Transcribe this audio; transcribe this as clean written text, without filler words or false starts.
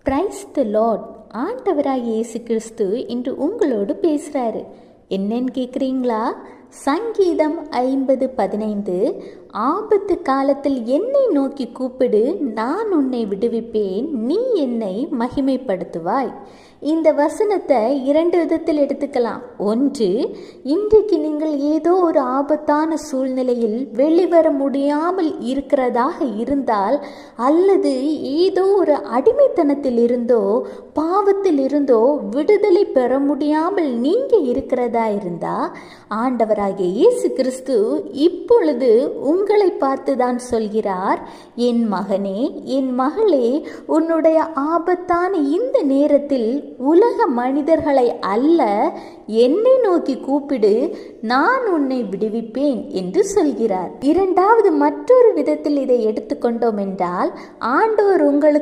Praise the Lord. ஆண்டவராக இயேசு கிறிஸ்து இன்று உங்களோடு பேசுகிறாரு. என்னன்னு கேட்குறீங்களா? சங்கீதம் 50:15, ஆபத்து காலத்தில் என்னை நோக்கி கூப்பிடு, நான் உன்னை விடுவிப்பேன், நீ என்னை மகிமைப்படுத்துவாய். இந்த வசனத்தை 2 விதத்தில் எடுத்துக்கலாம். ஒன்று, இன்றைக்கு நீங்கள் ஏதோ ஒரு ஆபத்தான சூழ்நிலையில் வெளிவர முடியாமல் இருக்கிறதாக இருந்தால், அல்லது ஏதோ ஒரு அடிமைத்தனத்தில் இருந்தோ பாவத்தில் இருந்தோ விடுதலை பெற முடியாமல் நீங்க இருக்கிறதா இருந்தா, ஆண்டவராகிய இயேசு கிறிஸ்து இப்பொழுது உங்களை பார்த்து தான் சொல்கிறார், என் மகனே, என் மகளே, உன்னுடைய ஆபத்தான இந்த நேரத்தில் உலக மனிதர்களை அல்ல, என்னை நோக்கி கூப்பிடு, நான் உன்னை விடுவிப்பேன் என்று சொல்கிறார். இரண்டாவது, மற்றொரு விதத்தில் இதை எடுத்துக்கொண்டோம் என்றால், ஆண்டவர் உங்களுக்கு